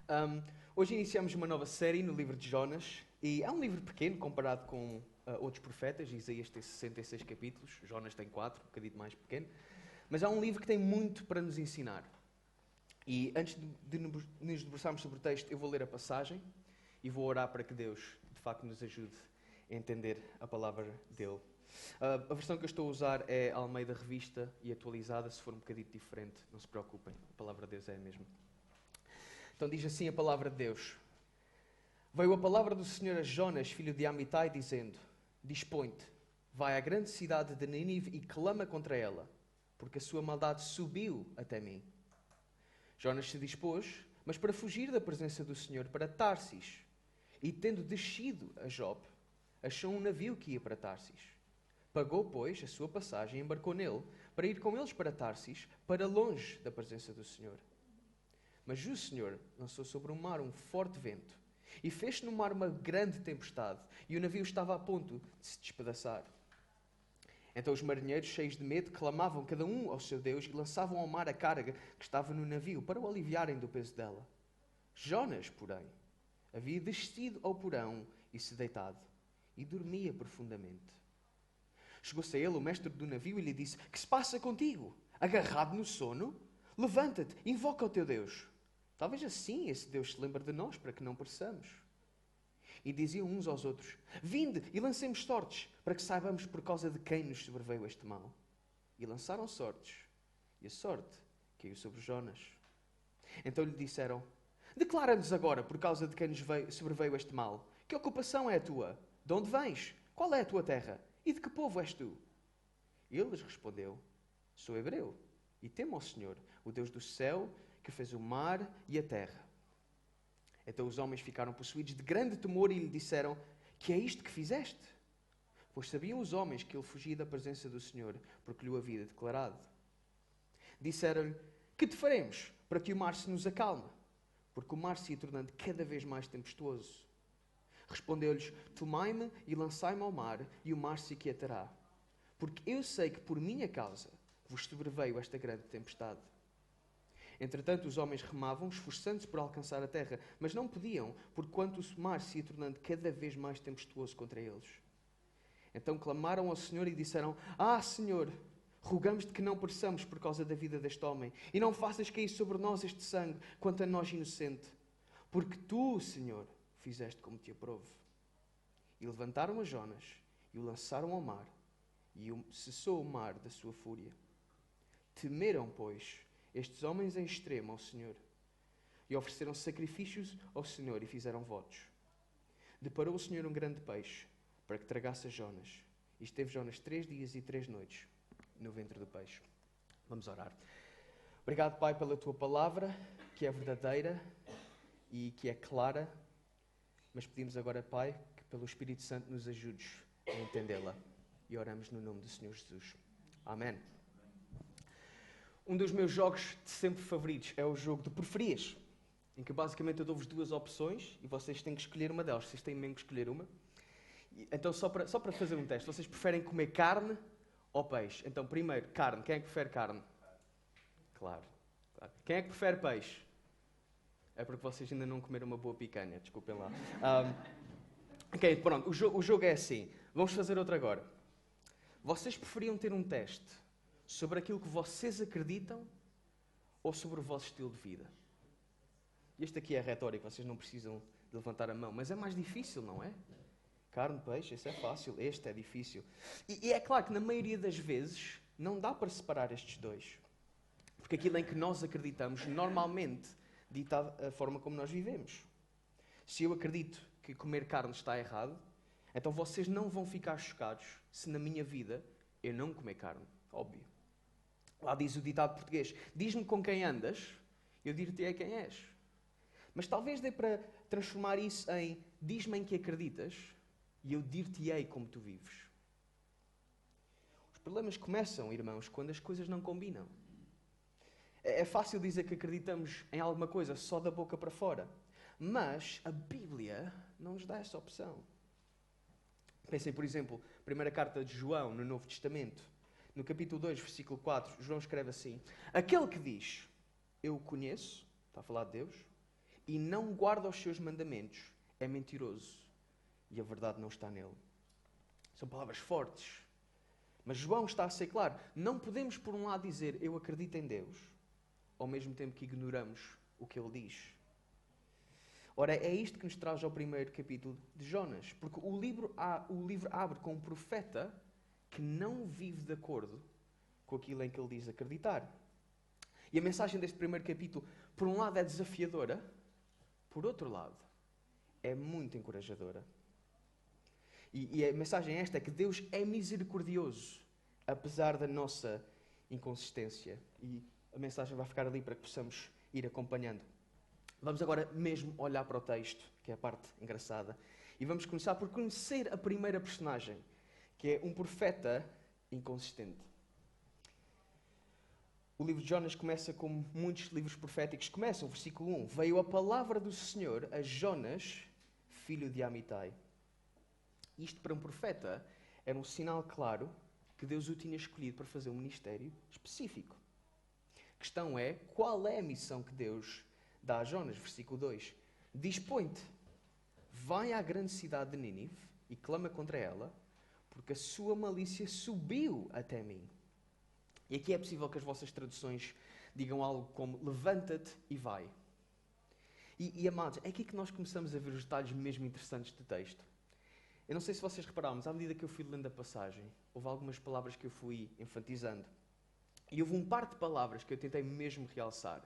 Um, Hoje iniciamos uma nova série no livro de Jonas, e é um livro pequeno comparado com outros profetas. Isaías tem 66 capítulos, Jonas tem 4, um bocadinho mais pequeno, mas é um livro que tem muito para nos ensinar. E antes de nos debruçarmos sobre o texto, eu vou ler a passagem e vou orar para que Deus, de facto, nos ajude a entender a palavra dele. A versão que eu estou a usar é a Almeida Revista e atualizada. Se for um bocadinho diferente, não se preocupem, a palavra de Deus é a mesma. Então diz assim a palavra de Deus. Veio a palavra do Senhor a Jonas, filho de Amitai, dizendo: Dispõe-te, vai à grande cidade de Nínive e clama contra ela, porque a sua maldade subiu até mim. Jonas se dispôs, mas para fugir da presença do Senhor, para Tarsis, e tendo descido a Jope, achou um navio que ia para Tarsis. Pagou, pois, a sua passagem e embarcou nele, para ir com eles para Tarsis, para longe da presença do Senhor. Mas o Senhor lançou sobre o mar um forte vento, e fez no mar uma grande tempestade, e o navio estava a ponto de se despedaçar. Então os marinheiros, cheios de medo, clamavam cada um ao seu Deus e lançavam ao mar a carga que estava no navio, para o aliviarem do peso dela. Jonas, porém, havia descido ao porão e se deitado, e dormia profundamente. Chegou-se a ele o mestre do navio e lhe disse: Que se passa contigo? Agarrado no sono? Levanta-te, invoca o teu Deus. Talvez assim esse Deus se lembre de nós, para que não pereçamos. E diziam uns aos outros: Vinde e lancemos sortes, para que saibamos por causa de quem nos sobreveio este mal. E lançaram sortes, e a sorte caiu sobre Jonas. Então lhe disseram: Declara-nos agora por causa de quem nos sobreveio este mal. Que ocupação é a tua? De onde vens? Qual é a tua terra? E de que povo és tu? Ele lhes respondeu: Sou hebreu, e temo ao Senhor, o Deus do céu, que fez o mar e a terra. Então os homens ficaram possuídos de grande temor e lhe disseram: Que é isto que fizeste? Pois sabiam os homens que ele fugia da presença do Senhor, porque lhe o havia declarado. Disseram-lhe: Que te faremos para que o mar se nos acalme? Porque o mar se ia tornando cada vez mais tempestuoso. Respondeu-lhes: Tomai-me e lançai-me ao mar, e o mar se aquietará. Porque eu sei que por minha causa vos sobreveio esta grande tempestade. Entretanto, os homens remavam, esforçando-se por alcançar a terra, mas não podiam, porquanto o mar se ia tornando cada vez mais tempestuoso contra eles. Então clamaram ao Senhor e disseram: Senhor, rogamos-te que não pereçamos por causa da vida deste homem, e não faças cair sobre nós este sangue, quanto a nós inocente, porque tu, Senhor, fizeste como te aprouve. E levantaram a Jonas, e o lançaram ao mar, e cessou o mar da sua fúria. Temeram, pois, estes homens em extremo ao Senhor, e ofereceram sacrifícios ao Senhor e fizeram votos. Deparou o Senhor um grande peixe, para que tragasse a Jonas. E esteve Jonas 3 dias e 3 noites no ventre do peixe. Vamos orar. Obrigado, Pai, pela Tua palavra, que é verdadeira e que é clara. Mas pedimos agora, Pai, que pelo Espírito Santo nos ajudes a entendê-la. E oramos no nome do Senhor Jesus. Amém. Um dos meus jogos de sempre favoritos é o jogo de preferias, em que basicamente eu dou-vos duas opções e vocês têm que escolher uma delas. Vocês têm mesmo que escolher uma. Então, só para fazer um teste, vocês preferem comer carne ou peixe? Então, primeiro, carne. Quem é que prefere carne? Claro. Quem é que prefere peixe? É porque vocês ainda não comeram uma boa picanha, desculpem lá. Ok, pronto, o jogo é assim. Vamos fazer outro agora. Vocês preferiam ter um teste sobre aquilo que vocês acreditam ou sobre o vosso estilo de vida? Este aqui é retórico, vocês não precisam de levantar a mão, mas é mais difícil, não é? Carne, peixe, esse é fácil, este é difícil. E é claro que na maioria das vezes não dá para separar estes dois. Porque aquilo em que nós acreditamos normalmente dita a forma como nós vivemos. Se eu acredito que comer carne está errado, então vocês não vão ficar chocados se na minha vida eu não comer carne. Óbvio. Lá diz o ditado português: diz-me com quem andas, eu dir-te-ei quem és. Mas talvez dê para transformar isso em diz-me em que acreditas e eu dir-te-ei como tu vives. Os problemas começam, irmãos, quando as coisas não combinam. É fácil dizer que acreditamos em alguma coisa só da boca para fora, mas a Bíblia não nos dá essa opção. Pensem, por exemplo, primeira carta de João, no Novo Testamento. No capítulo 2, versículo 4, João escreve assim: Aquele que diz, eu o conheço, está a falar de Deus, e não guarda os seus mandamentos, é mentiroso e a verdade não está nele. São palavras fortes. Mas João está a ser claro. Não podemos, por um lado, dizer eu acredito em Deus, ao mesmo tempo que ignoramos o que ele diz. Ora, é isto que nos traz ao primeiro capítulo de Jonas. Porque o livro abre com um profeta que não vive de acordo com aquilo em que ele diz acreditar. E a mensagem deste primeiro capítulo, por um lado, é desafiadora, por outro lado, é muito encorajadora. E a mensagem esta é que Deus é misericordioso, apesar da nossa inconsistência. E a mensagem vai ficar ali para que possamos ir acompanhando. Vamos agora mesmo olhar para o texto, que é a parte engraçada. E vamos começar por conhecer a primeira personagem, que é um profeta inconsistente. O livro de Jonas começa como muitos livros proféticos começam, versículo 1. Veio a palavra do Senhor a Jonas, filho de Amitai. Isto para um profeta era um sinal claro que Deus o tinha escolhido para fazer um ministério específico. A questão é, qual é a missão que Deus dá a Jonas? Versículo 2. Dispõe-te, vai à grande cidade de Nínive e clama contra ela, porque a sua malícia subiu até mim. E aqui é possível que as vossas traduções digam algo como levanta-te e vai. E amados, é aqui que nós começamos a ver os detalhes mesmo interessantes do texto. Eu não sei se vocês repararam, mas à medida que eu fui lendo a passagem, houve algumas palavras que eu fui enfatizando. E houve um par de palavras que eu tentei mesmo realçar.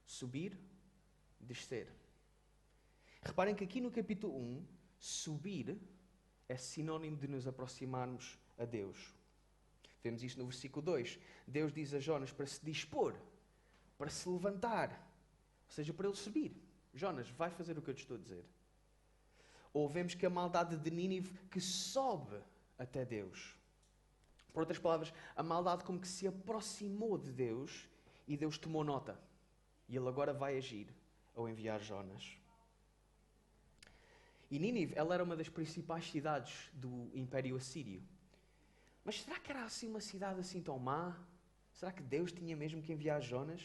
Subir, descer. Reparem que aqui no capítulo 1, subir é sinónimo de nos aproximarmos a Deus. Vemos isto no versículo 2. Deus diz a Jonas para se dispor, para se levantar, ou seja, para ele subir. Jonas, vai fazer o que eu te estou a dizer. Ou vemos que a maldade de Nínive que sobe até Deus. Por outras palavras, a maldade como que se aproximou de Deus e Deus tomou nota. E ele agora vai agir ao enviar Jonas. E Nínive, ela era uma das principais cidades do Império Assírio. Mas será que era assim uma cidade assim tão má? Será que Deus tinha mesmo que enviar Jonas?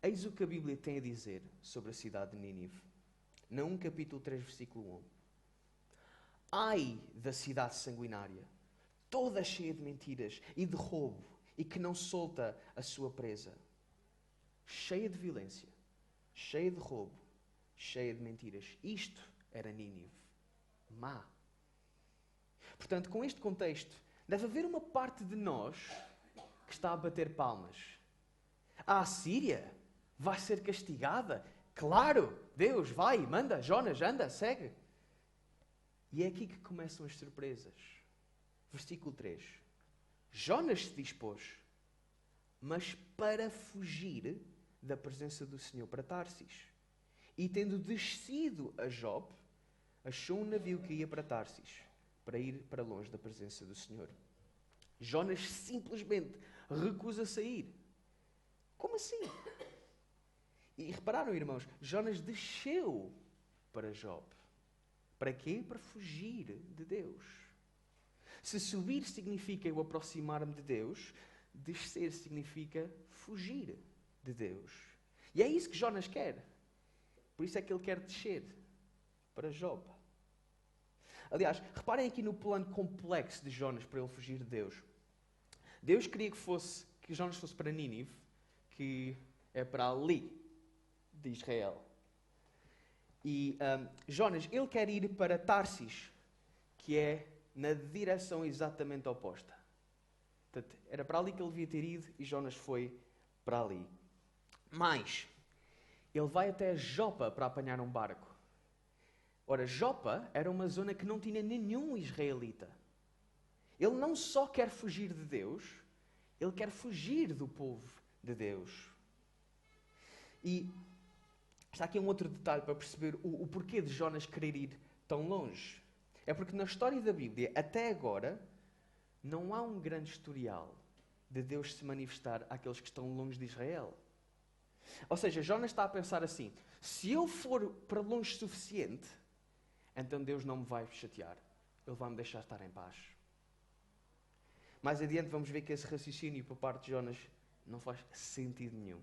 Eis o que a Bíblia tem a dizer sobre a cidade de Nínive. Naum capítulo 3, versículo 1. Ai da cidade sanguinária, toda cheia de mentiras e de roubo, e que não solta a sua presa. Cheia de violência, cheia de roubo, cheia de mentiras. Isto era Nínive. Má. Portanto, com este contexto, deve haver uma parte de nós que está a bater palmas. A Assíria vai ser castigada? Claro! Deus, vai, manda, Jonas, anda, segue. E é aqui que começam as surpresas. Versículo 3. Jonas se dispôs, mas para fugir da presença do Senhor para Tarsis. E tendo descido a Jope, achou um navio que ia para Tarsis, para ir para longe da presença do Senhor. Jonas simplesmente recusa sair. Como assim? E repararam, irmãos, Jonas desceu para Jope. Para quê? Para fugir de Deus. Se subir significa eu aproximar-me de Deus, descer significa fugir de Deus. E é isso que Jonas quer. Por isso é que ele quer descer para Jope. Aliás, reparem aqui no plano complexo de Jonas para ele fugir de Deus. Deus queria que Jonas fosse para Nínive, que é para ali de Israel. E Jonas, ele quer ir para Tarsis, que é na direção exatamente oposta. Portanto, era para ali que ele devia ter ido e Jonas foi para ali. Mas, ele vai até Jopa para apanhar um barco. Ora, Jopa era uma zona que não tinha nenhum israelita. Ele não só quer fugir de Deus, ele quer fugir do povo de Deus. E está aqui um outro detalhe para perceber o porquê de Jonas querer ir tão longe. É porque na história da Bíblia, até agora, não há um grande historial de Deus se manifestar àqueles que estão longe de Israel. Ou seja, Jonas está a pensar assim, se eu for para longe o suficiente, então Deus não me vai chatear. Ele vai me deixar estar em paz. Mais adiante vamos ver que esse raciocínio por parte de Jonas não faz sentido nenhum.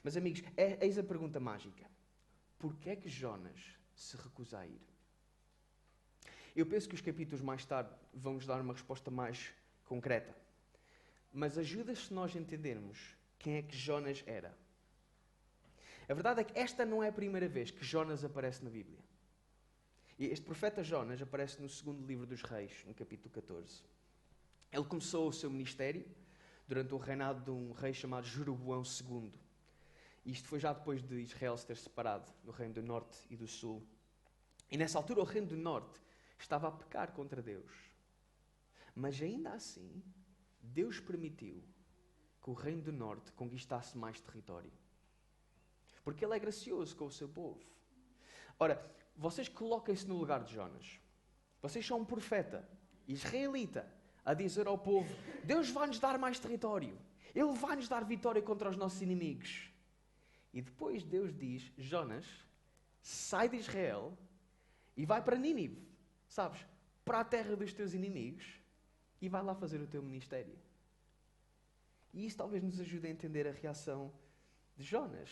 Mas amigos, eis a pergunta mágica. Porquê é que Jonas se recusa a ir? Eu penso que os capítulos mais tarde vão-nos dar uma resposta mais concreta. Mas ajuda se nós entendermos quem é que Jonas era. A verdade é que esta não é a primeira vez que Jonas aparece na Bíblia. E este profeta Jonas aparece no segundo livro dos Reis, no capítulo 14. Ele começou o seu ministério durante o reinado de um rei chamado Jeroboão II. Isto foi já depois de Israel se ter separado do reino do norte e do sul. E nessa altura o reino do norte estava a pecar contra Deus. Mas ainda assim, Deus permitiu que o reino do norte conquistasse mais território. Porque Ele é gracioso com o seu povo. Ora, vocês coloquem-se no lugar de Jonas. Vocês são um profeta israelita a dizer ao povo: Deus vai-nos dar mais território. Ele vai-nos dar vitória contra os nossos inimigos. E depois Deus diz: Jonas, sai de Israel e vai para Nínive, sabes? Para a terra dos teus inimigos e vai lá fazer o teu ministério. E isso talvez nos ajude a entender a reação de Jonas.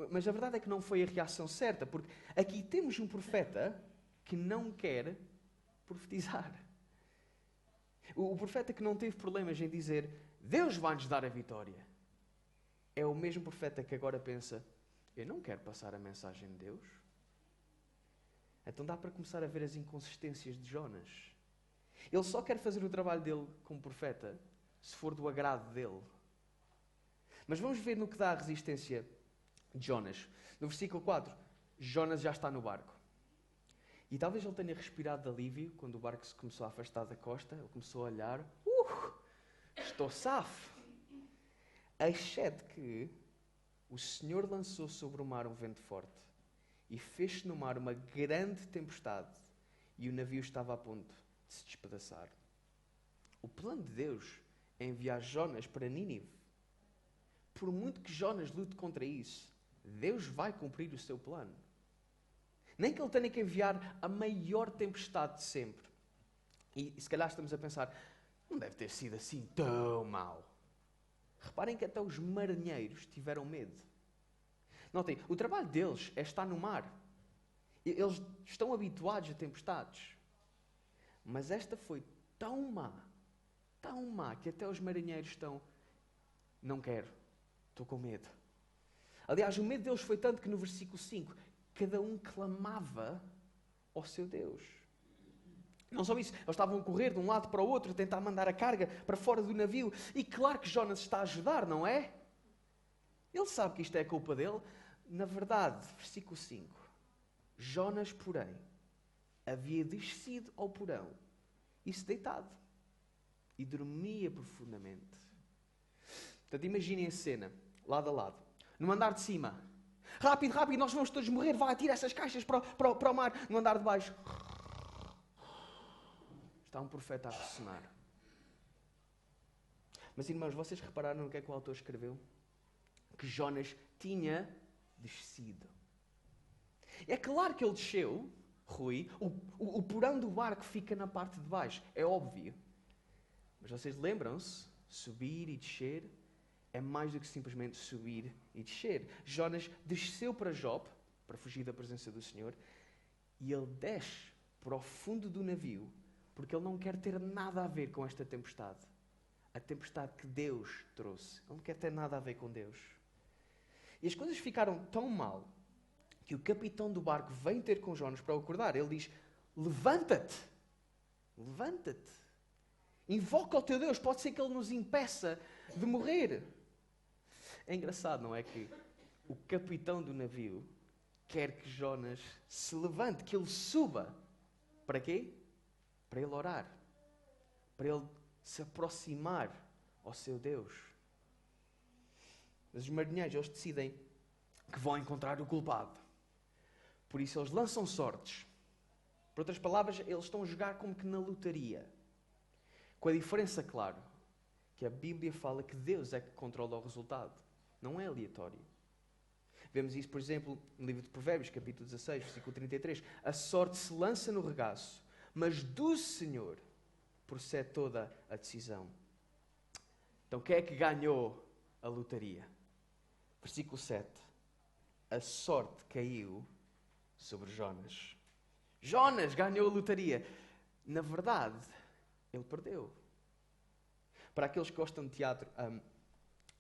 Mas a verdade é que não foi a reação certa, porque aqui temos um profeta que não quer profetizar. O profeta que não teve problemas em dizer: Deus vai-nos dar a vitória. É o mesmo profeta que agora pensa: eu não quero passar a mensagem de Deus. Então dá para começar a ver as inconsistências de Jonas. Ele só quer fazer o trabalho dele como profeta se for do agrado dele. Mas vamos ver no que dá a resistência de Jonas. No versículo 4, Jonas já está no barco. E talvez ele tenha respirado de alívio quando o barco se começou a afastar da costa. Ele começou a olhar: estou safo. Exceto que o Senhor lançou sobre o mar um vento forte e fez-se no mar uma grande tempestade e o navio estava a ponto de se despedaçar. O plano de Deus é enviar Jonas para Nínive. Por muito que Jonas lute contra isso, Deus vai cumprir o seu plano. Nem que ele tenha que enviar a maior tempestade de sempre. E se calhar estamos a pensar: não deve ter sido assim tão mau. Reparem que até os marinheiros tiveram medo. Notem, o trabalho deles é estar no mar. Eles estão habituados a tempestades. Mas esta foi tão má, que até os marinheiros estão: não quero, estou com medo. Aliás, o medo deles foi tanto que no versículo 5, cada um clamava ao seu Deus. Não só isso, eles estavam a correr de um lado para o outro, a tentar mandar a carga para fora do navio. E claro que Jonas está a ajudar, não é? Ele sabe que isto é culpa dele. Na verdade, versículo 5, Jonas, porém, havia descido ao porão e se deitado. E dormia profundamente. Portanto, imaginem a cena, lado a lado. No andar de cima: rápido, rápido, nós vamos todos morrer, vai, tira essas caixas para o mar. No andar de baixo: está um profeta a ressonar. Mas, irmãos, vocês repararam no que é que o autor escreveu? Que Jonas tinha descido. É claro que ele desceu, Rui. O porão do barco fica na parte de baixo. É óbvio. Mas vocês lembram-se? Subir e descer é mais do que simplesmente subir e descer. Jonas desceu para Jope, para fugir da presença do Senhor, e ele desce para o fundo do navio, porque ele não quer ter nada a ver com esta tempestade. A tempestade que Deus trouxe. Ele não quer ter nada a ver com Deus. E as coisas ficaram tão mal que o capitão do barco vem ter com Jonas para o acordar. Ele diz: levanta-te. Levanta-te. Invoca o teu Deus. Pode ser que ele nos impeça de morrer. É engraçado, não é? Que o capitão do navio quer que Jonas se levante, que ele suba. Para quê? Para ele orar. Para ele se aproximar ao seu Deus. Mas os marinheiros, eles decidem que vão encontrar o culpado. Por isso eles lançam sortes. Por outras palavras, eles estão a jogar como que na lotaria. Com a diferença, claro, que a Bíblia fala que Deus é que controla o resultado. Não é aleatório. Vemos isso, por exemplo, no livro de Provérbios, capítulo 16, versículo 33. A sorte se lança no regaço, mas do Senhor procede toda a decisão. Então, quem é que ganhou a lotaria? Versículo 7. A sorte caiu sobre Jonas. Jonas ganhou a lotaria. Na verdade, ele perdeu. Para aqueles que gostam de teatro,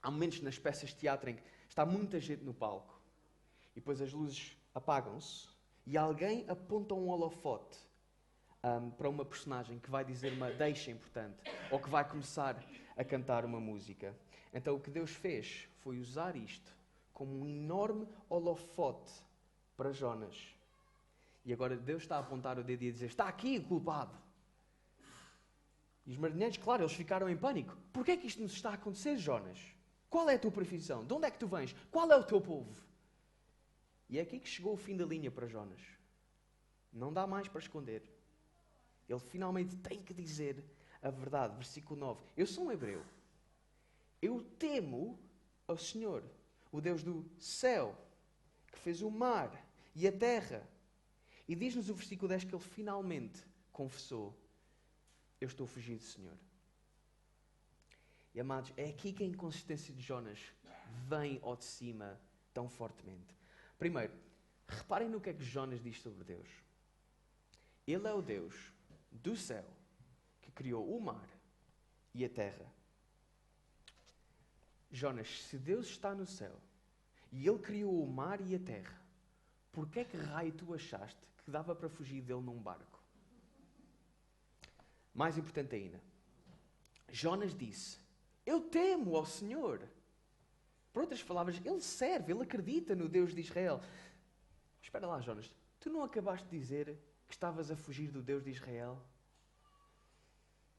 há momentos nas peças de teatro em que está muita gente no palco e depois as luzes apagam-se e alguém aponta um holofote para uma personagem que vai dizer uma deixa importante ou que vai começar a cantar uma música. Então o que Deus fez foi usar isto como um enorme holofote para Jonas. E agora Deus está a apontar o dedo e a dizer: está aqui o culpado. E os marinheiros, claro, eles ficaram em pânico. Porquê é que isto nos está a acontecer, Jonas? Qual é a tua profissão? De onde é que tu vens? Qual é o teu povo? E é aqui que chegou o fim da linha para Jonas. Não dá mais para esconder. Ele finalmente tem que dizer a verdade. Versículo 9. Eu sou um hebreu. Eu temo ao Senhor, o Deus do céu, que fez o mar e a terra. E diz-nos o versículo 10 que ele finalmente confessou: eu estou fugido, Senhor. E amados, é aqui que a inconsistência de Jonas vem ao de cima tão fortemente. Primeiro, reparem no que é que Jonas diz sobre Deus. Ele é o Deus do céu que criou o mar e a terra. Jonas, se Deus está no céu e Ele criou o mar e a terra, por que é que raio tu achaste que dava para fugir dele num barco? Mais importante ainda, Jonas disse: eu temo ao Senhor. Por outras palavras, ele serve, ele acredita no Deus de Israel. Espera lá, Jonas, tu não acabaste de dizer que estavas a fugir do Deus de Israel?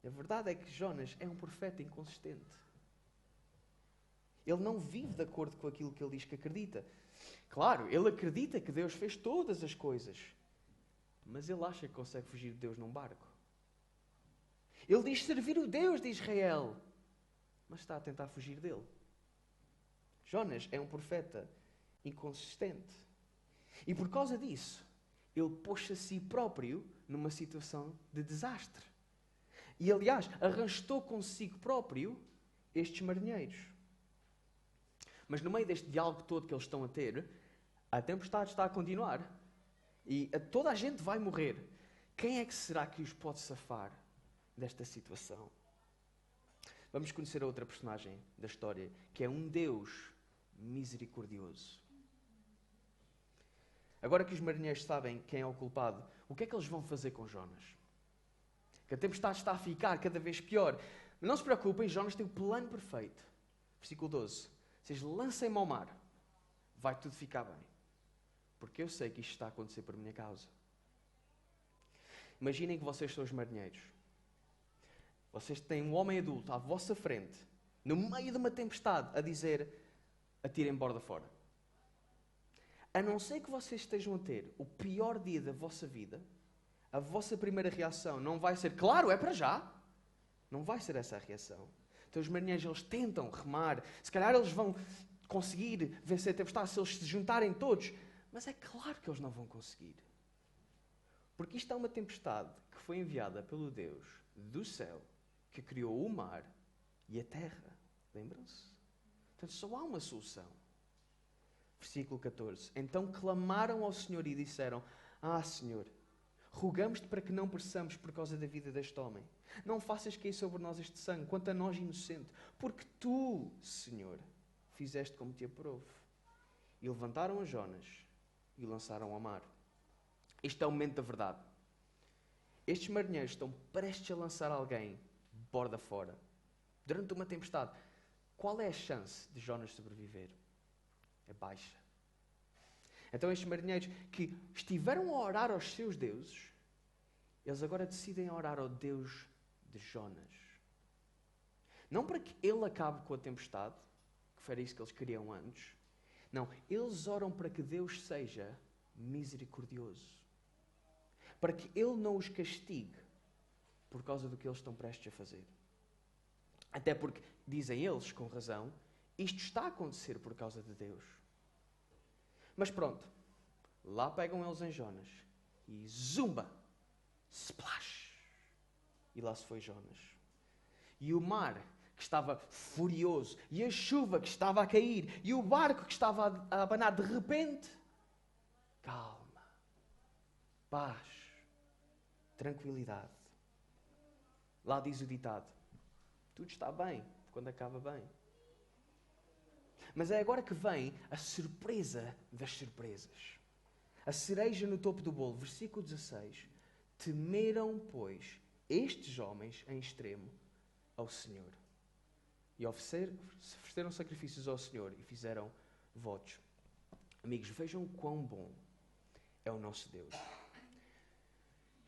A verdade é que Jonas é um profeta inconsistente. Ele não vive de acordo com aquilo que ele diz que acredita. Claro, ele acredita que Deus fez todas as coisas, mas ele acha que consegue fugir de Deus num barco. Ele diz servir o Deus de Israel, mas está a tentar fugir dele. Jonas é um profeta inconsistente. E por causa disso, ele pôs a si próprio numa situação de desastre. E, aliás, arrastou consigo próprio estes marinheiros. Mas no meio deste diálogo todo que eles estão a ter, a tempestade está a continuar. E toda a gente vai morrer. Quem é que será que os pode safar desta situação? Vamos conhecer a outra personagem da história, que é um Deus misericordioso. Agora que os marinheiros sabem quem é o culpado, o que é que eles vão fazer com Jonas? Que a tempestade está a ficar cada vez pior. Mas não se preocupem, Jonas tem o plano perfeito. Versículo 12. Vocês lancem-me ao mar. Vai tudo ficar bem. Porque eu sei que isto está a acontecer por minha causa. Imaginem que vocês são os marinheiros. Vocês têm um homem adulto à vossa frente, no meio de uma tempestade, a dizer: atirem borda fora. A não ser que vocês estejam a ter o pior dia da vossa vida, a vossa primeira reação não vai ser: claro, é para já. Não vai ser essa a reação. Então os marinheiros, eles tentam remar. Se calhar eles vão conseguir vencer a tempestade se eles se juntarem todos. Mas é claro que eles não vão conseguir. Porque isto é uma tempestade que foi enviada pelo Deus do céu, que criou o mar e a terra. Lembram-se? Portanto, só há uma solução. Versículo 14. Então clamaram ao Senhor e disseram: ah, Senhor, rogamos-te para que não pereçamos por causa da vida deste homem. Não faças cair sobre nós este sangue, quanto a nós inocente, porque tu, Senhor, fizeste como te aprouve. E levantaram a Jonas e o lançaram ao mar. Este é o momento da verdade. Estes marinheiros estão prestes a lançar alguém borda fora, durante uma tempestade. Qual é a chance de Jonas sobreviver? É baixa. Então estes marinheiros que estiveram a orar aos seus deuses, eles agora decidem orar ao Deus de Jonas. Não para que ele acabe com a tempestade, que era isso que eles queriam antes. Não, eles oram para que Deus seja misericordioso. Para que Ele não os castigue por causa do que eles estão prestes a fazer. Até porque, dizem eles, com razão, isto está a acontecer por causa de Deus. Mas pronto, lá pegam eles em Jonas e zumba, splash, e lá se foi Jonas. E o mar que estava furioso, e a chuva que estava a cair, e o barco que estava a abanar, de repente, calma, paz, tranquilidade. Lá diz o ditado, tudo está bem quando acaba bem. Mas é agora que vem a surpresa das surpresas. A cereja no topo do bolo, versículo 16. Temeram, pois, estes homens em extremo ao Senhor. E ofereceram sacrifícios ao Senhor e fizeram votos. Amigos, vejam quão bom é o nosso Deus.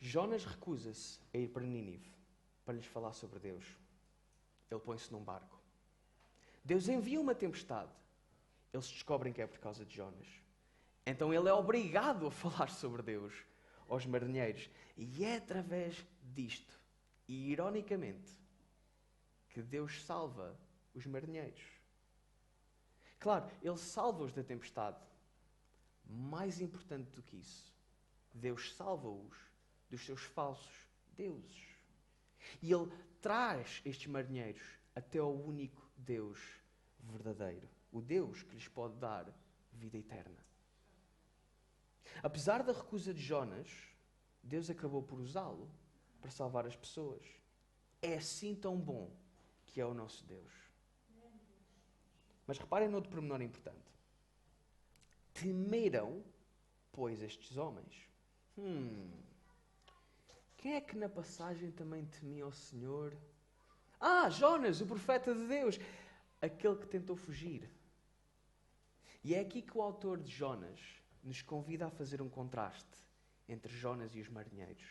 Jonas recusa-se a ir para Nínive para lhes falar sobre Deus. Ele põe-se num barco. Deus envia uma tempestade. Eles descobrem que é por causa de Jonas. Então ele é obrigado a falar sobre Deus aos marinheiros. E é através disto, e ironicamente, que Deus salva os marinheiros. Claro, ele salva-os da tempestade. Mais importante do que isso, Deus salva-os dos seus falsos deuses. E ele traz estes marinheiros até ao único Deus verdadeiro. O Deus que lhes pode dar vida eterna. Apesar da recusa de Jonas, Deus acabou por usá-lo para salvar as pessoas. É assim tão bom que é o nosso Deus. Mas reparem noutro pormenor importante. Temeram, pois, estes homens. Quem é que na passagem também temia ao Senhor? Jonas, o profeta de Deus. Aquele que tentou fugir. E é aqui que o autor de Jonas nos convida a fazer um contraste entre Jonas e os marinheiros.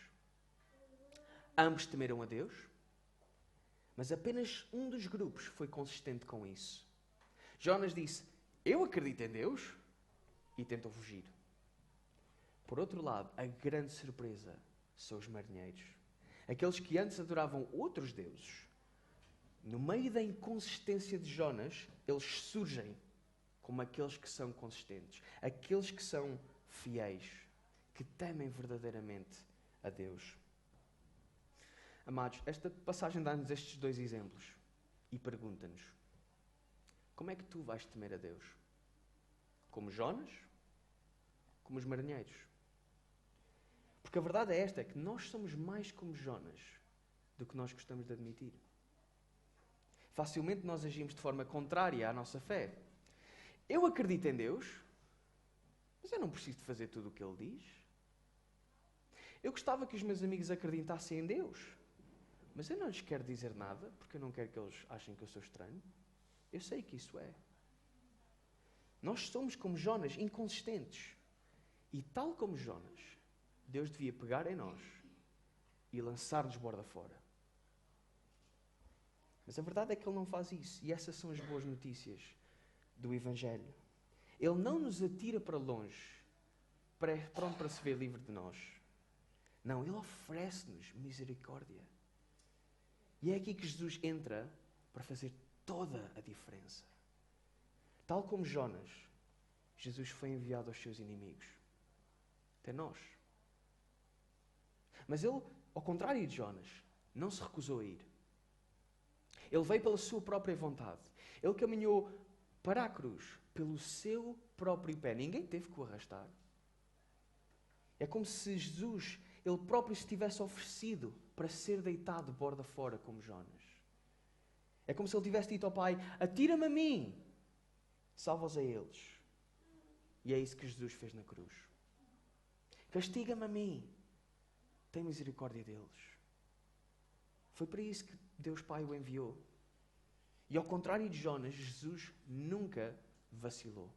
Ambos temeram a Deus, mas apenas um dos grupos foi consistente com isso. Jonas disse, eu acredito em Deus, e tentou fugir. Por outro lado, a grande surpresa são os marinheiros. Aqueles que antes adoravam outros deuses. No meio da inconsistência de Jonas, eles surgem como aqueles que são consistentes, aqueles que são fiéis, que temem verdadeiramente a Deus. Amados, esta passagem dá-nos estes dois exemplos e pergunta-nos: como é que tu vais temer a Deus? Como Jonas? Como os marinheiros? Porque a verdade é esta, é que nós somos mais como Jonas do que nós gostamos de admitir. Facilmente nós agimos de forma contrária à nossa fé. Eu acredito em Deus, mas eu não preciso de fazer tudo o que Ele diz. Eu gostava que os meus amigos acreditassem em Deus, mas eu não lhes quero dizer nada, porque eu não quero que eles achem que eu sou estranho. Eu sei que isso é. Nós somos como Jonas, inconsistentes. E tal como Jonas, Deus devia pegar em nós e lançar-nos borda fora. Mas a verdade é que Ele não faz isso. E essas são as boas notícias do Evangelho. Ele não nos atira para longe, pronto para se ver livre de nós. Não, Ele oferece-nos misericórdia. E é aqui que Jesus entra para fazer toda a diferença. Tal como Jonas, Jesus foi enviado aos seus inimigos. Até nós. Mas Ele, ao contrário de Jonas, não se recusou a ir. Ele veio pela sua própria vontade. Ele caminhou para a cruz pelo seu próprio pé. Ninguém teve que o arrastar. É como se Jesus, Ele próprio, se tivesse oferecido para ser deitado borda fora como Jonas. É como se Ele tivesse dito ao Pai, atira-me a mim, salva-os a eles. E é isso que Jesus fez na cruz. Castiga-me a mim, tem misericórdia deles. Foi para isso que Deus Pai o enviou. E ao contrário de Jonas, Jesus nunca vacilou.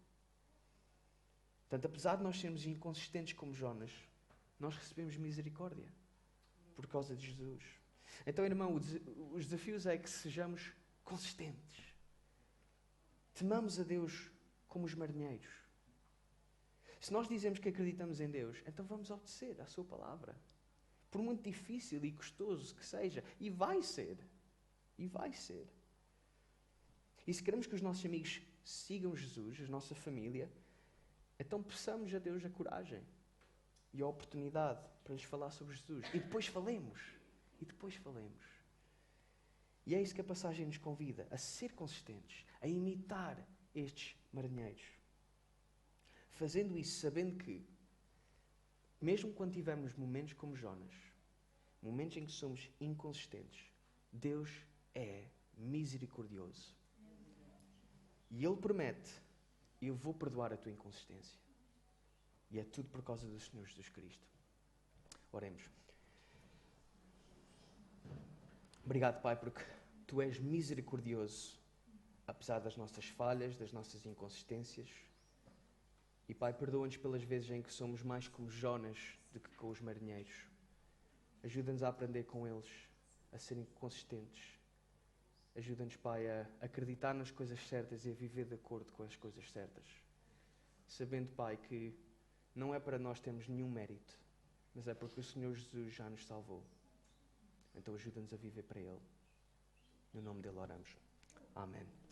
Portanto, apesar de nós sermos inconsistentes como Jonas, nós recebemos misericórdia por causa de Jesus. Então, irmão, os desafios é que sejamos consistentes. Temamos a Deus como os marinheiros. Se nós dizemos que acreditamos em Deus, então vamos obedecer à sua palavra. Por muito difícil e custoso que seja. E vai ser. E vai ser. E se queremos que os nossos amigos sigam Jesus, a nossa família, então peçamos a Deus a coragem e a oportunidade para lhes falar sobre Jesus. E depois falemos. E é isso que a passagem nos convida, a ser consistentes, a imitar estes marinheiros. Fazendo isso, sabendo que, mesmo quando tivermos momentos como Jonas, momentos em que somos inconsistentes, Deus é misericordioso. E Ele promete, eu vou perdoar a tua inconsistência. E é tudo por causa do Senhor Jesus Cristo. Oremos. Obrigado, Pai, porque Tu és misericordioso, apesar das nossas falhas, das nossas inconsistências. E, Pai, perdoa-nos pelas vezes em que somos mais como Jonas do que com os marinheiros. Ajuda-nos a aprender com eles, a serem consistentes. Ajuda-nos, Pai, a acreditar nas coisas certas e a viver de acordo com as coisas certas. Sabendo, Pai, que não é para nós termos nenhum mérito, mas é porque o Senhor Jesus já nos salvou. Então ajuda-nos a viver para Ele. No nome dele oramos. Amém.